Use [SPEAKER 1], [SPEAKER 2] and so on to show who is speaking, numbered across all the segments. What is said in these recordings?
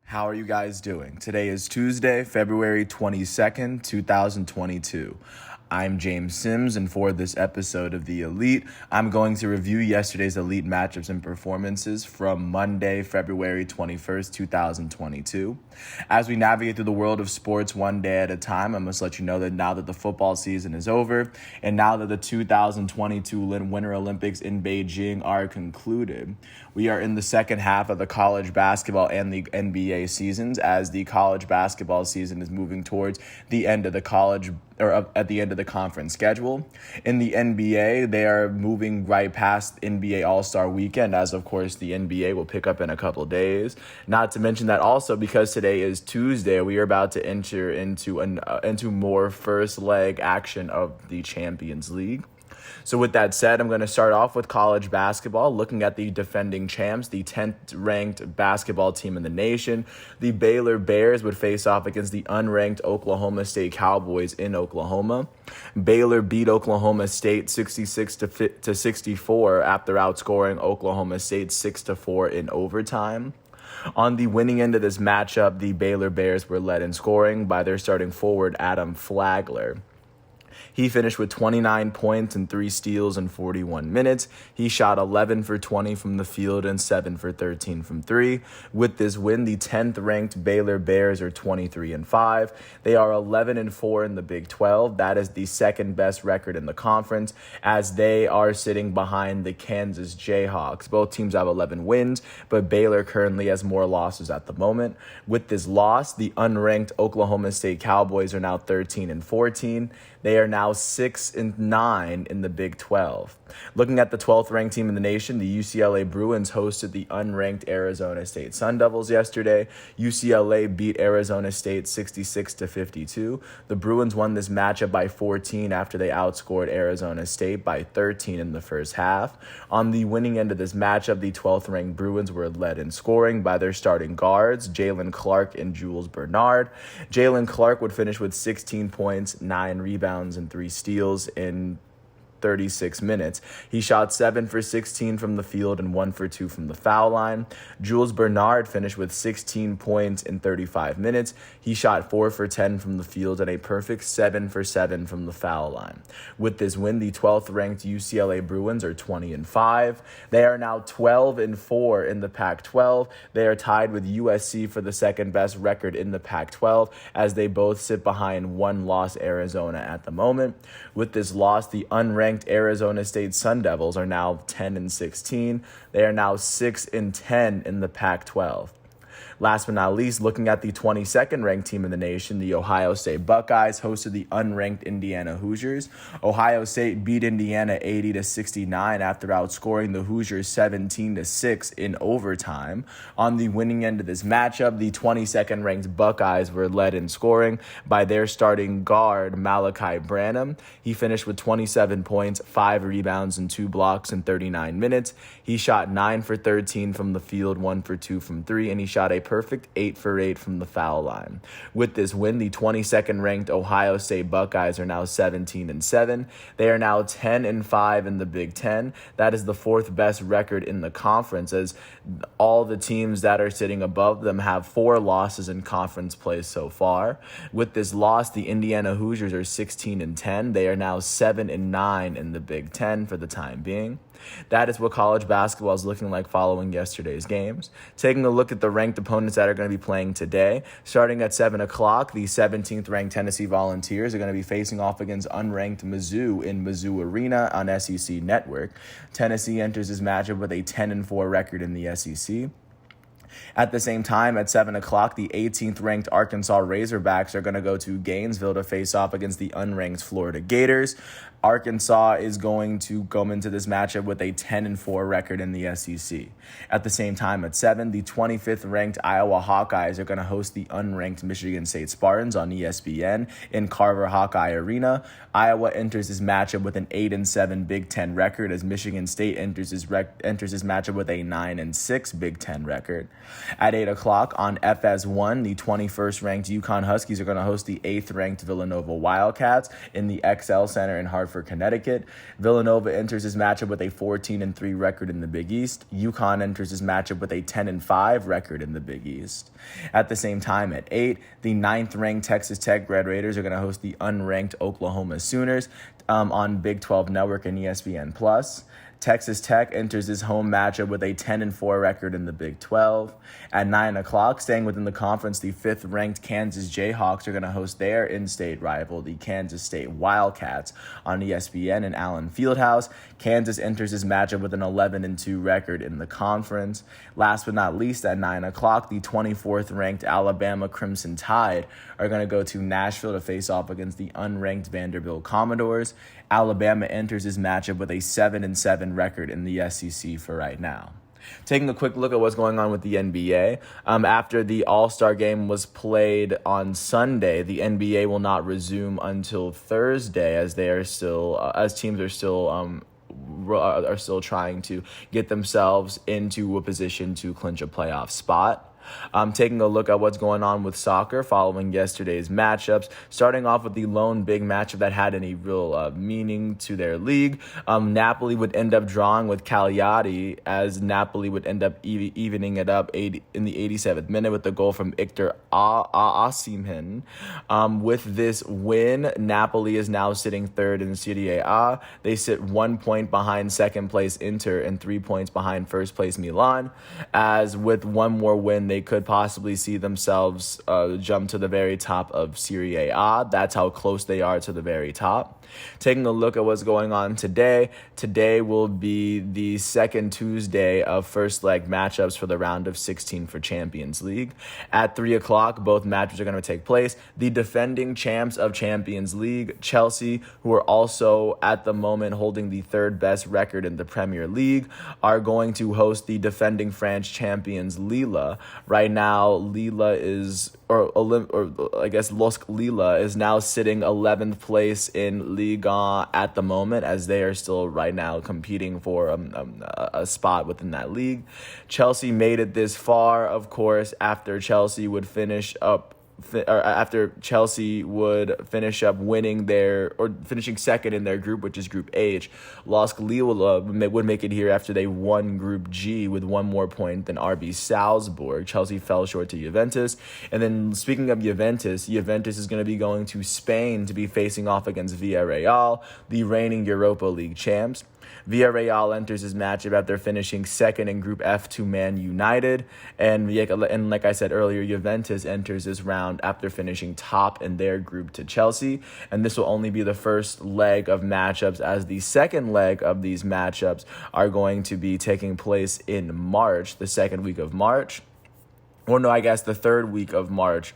[SPEAKER 1] How are you guys doing? Today is Tuesday, February 22nd, 2022. I'm James Sims, and for this episode of The Elite, I'm going to review yesterday's Elite matchups and performances from Monday, February 21st, 2022. As we navigate through the world of sports one day at a time, I must let you know that now that the football season is over, and now that the 2022 Winter Olympics in Beijing are concluded, we are in the second half of the college basketball and the NBA seasons, as the college basketball season is moving towards the end of the at the end of the conference schedule. In the NBA, they are moving right past NBA All-Star Weekend, as of course the NBA will pick up in a couple days. Not to mention that also, because today is Tuesday, we are about to enter into more first leg action of the Champions League. So with that said, I'm going to start off with college basketball, looking at the defending champs, the 10th ranked basketball team in the nation. The Baylor Bears would face off against the unranked Oklahoma State Cowboys in Oklahoma. Baylor beat Oklahoma State 66 to 64 after outscoring Oklahoma State 6-4 in overtime. On the winning end of this matchup, the Baylor Bears were led in scoring by their starting forward, Adam Flagler. He finished with 29 points and 3 steals in 41 minutes. He shot 11 for 20 from the field and 7 for 13 from 3. With this win, the 10th ranked Baylor Bears are 23-5. They are 11-4 in the Big 12. That is the second best record in the conference, as they are sitting behind the Kansas Jayhawks. Both teams have 11 wins, but Baylor currently has more losses at the moment. With this loss, the unranked Oklahoma State Cowboys are now 13-14. They are now 6-9 in the Big 12. Looking at the 12th ranked team in the nation, the UCLA Bruins hosted the unranked Arizona State Sun Devils yesterday. UCLA beat Arizona State 66-52. The Bruins won this matchup by 14 after they outscored Arizona State by 13 in the first half. On the winning end of this matchup, the 12th ranked Bruins were led in scoring by their starting guards, Jalen Clark and Jules Bernard. Jalen Clark would finish with 16 points, 9 rebounds, and 3 steals in 36 minutes. He shot 7 for 16 from the field and 1 for 2 from the foul line. Jules Bernard finished with 16 points in 35 minutes. He shot 4 for 10 from the field and a perfect 7 for 7 from the foul line. With this win, the 12th ranked UCLA Bruins are 20-5. They are now 12-4 in the Pac-12. They are tied with USC for the second best record in the Pac-12, as they both sit behind one-loss Arizona at the moment. With this loss, the unranked Arizona State Sun Devils are now 10-16. They are now 6-10 in the Pac-12. Last but not least, looking at the 22nd ranked team in the nation, the Ohio State Buckeyes hosted the unranked Indiana Hoosiers. Ohio State beat Indiana 80-69 after outscoring the Hoosiers 17-6 in overtime. On the winning end of this matchup, the 22nd ranked Buckeyes were led in scoring by their starting guard, Malachi Branham. He finished with 27 points, 5 rebounds, and 2 blocks in 39 minutes. He shot 9 for 13 from the field, 1 for 2 from 3, and he shot a perfect 8 for 8 from the foul line. With this win, the 22nd ranked Ohio State Buckeyes are now 17-7. They are now 10-5 in the Big 10. That is the 4th best record in the conference, as all the teams that are sitting above them have 4 losses in conference play so far. With this loss, the Indiana Hoosiers are 16-10. They are now 7-9 in the Big 10 for the time being. That is what college basketball is looking like following yesterday's games. Taking a look at the ranked opponents that are going to be playing today. Starting at 7 o'clock, the 17th ranked Tennessee Volunteers are going to be facing off against unranked Mizzou in Mizzou Arena on SEC Network. Tennessee enters this matchup with a 10-4 record in the SEC. At the same time, at 7 o'clock, the 18th ranked Arkansas Razorbacks are going to go to Gainesville to face off against the unranked Florida Gators. Arkansas is going to come into this matchup with a 10-4 record in the SEC. At the same time, at 7, the 25th ranked Iowa Hawkeyes are going to host the unranked Michigan State Spartans on ESPN in Carver Hawkeye Arena. Iowa enters this matchup with an 8-7 Big Ten record, as Michigan State enters this matchup with a 9-6 Big Ten record. At 8 o'clock on FS1, the 21st ranked UConn Huskies are going to host the 8th ranked Villanova Wildcats in the XL Center in Hartford, Hartford, Connecticut. Villanova enters his matchup with a 14-3 record in the Big East. UConn enters his matchup with a 10-5 record in the Big East. At the same time, at 8, the 9th-ranked Texas Tech Red Raiders are going to host the unranked Oklahoma Sooners on Big 12 Network and ESPN+. Texas Tech enters his home matchup with a 10-4 record in the Big 12. At 9 o'clock, staying within the conference, the 5th-ranked Kansas Jayhawks are going to host their in-state rival, the Kansas State Wildcats, on ESPN and Allen Fieldhouse. Kansas enters his matchup with an 11-2 record in the conference. Last but not least, at 9 o'clock, the 24th-ranked Alabama Crimson Tide are going to go to Nashville to face off against the unranked Vanderbilt Commodores. Alabama enters his matchup with a 7-7 record in the SEC for right now. Taking a quick look at what's going on with the NBA. After the All-Star game was played on Sunday, the NBA will not resume until Thursday, as teams are still trying to get themselves into a position to clinch a playoff spot. Taking a look at what's going on with soccer following yesterday's matchups, starting off with the lone big matchup that had any real meaning to their league. Napoli would end up drawing with Cagliari, as Napoli would end up evening it up in the 87th minute with the goal from Victor Osimhen. With this win, Napoli is now sitting third in Serie A. They sit 1 point behind second place Inter and 3 points behind first place Milan, as with one more win, they could possibly see themselves jump to the very top of Serie A. That's how close they are to the very top. Taking a look at what's going on today. Today will be the second Tuesday of first leg matchups for the round of 16 for Champions League. At 3 o'clock, both matches are going to take place. The defending champs of Champions League, Chelsea, who are also at the moment holding the third best record in the Premier League, are going to host the defending French champions Lille. Right now, Lille is, LOSC Lille is now sitting 11th place in Ligue 1 at the moment, as they are still right now competing for a spot within that league. Chelsea made it this far, of course, after Chelsea would finish up winning finishing second in their group, which is Group H. LOSC Lille would make it here after they won Group G with one more point than RB Salzburg. Chelsea fell short to Juventus. And then speaking of Juventus is going to be going to Spain to be facing off against Villarreal, the reigning Europa League champs. Villarreal enters his matchup after finishing second in Group F to Man United. And like I said earlier, Juventus enters this round after finishing top in their group to Chelsea. And this will only be the first leg of matchups, as the second leg of these matchups are going to be taking place in March, the second week of March. Or no, I guess the third week of March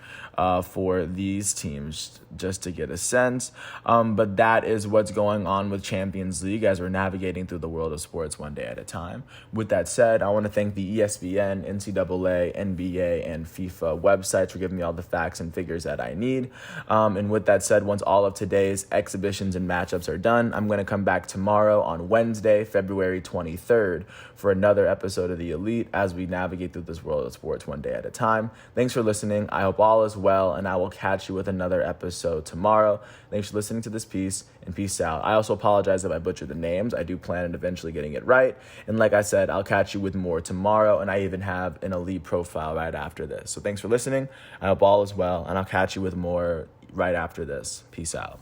[SPEAKER 1] for these teams, just to get a sense. But that is what's going on with Champions League as we're navigating through the world of sports one day at a time. With that said, I want to thank the ESPN, NCAA, NBA, and FIFA websites for giving me all the facts and figures that I need. And with that said, once all of today's exhibitions and matchups are done, I'm going to come back tomorrow on Wednesday, February 23rd, for another episode of The Elite as we navigate through this world of sports one day at a time. Thanks for listening. I hope all is well, and I will catch you with another episode tomorrow. Thanks for listening to this piece, and peace out. I also apologize if I butchered the names. I do plan on eventually getting it right. And like I said, I'll catch you with more tomorrow, and I even have an elite profile right after this. So thanks for listening. I hope all is well, and I'll catch you with more right after this. Peace out.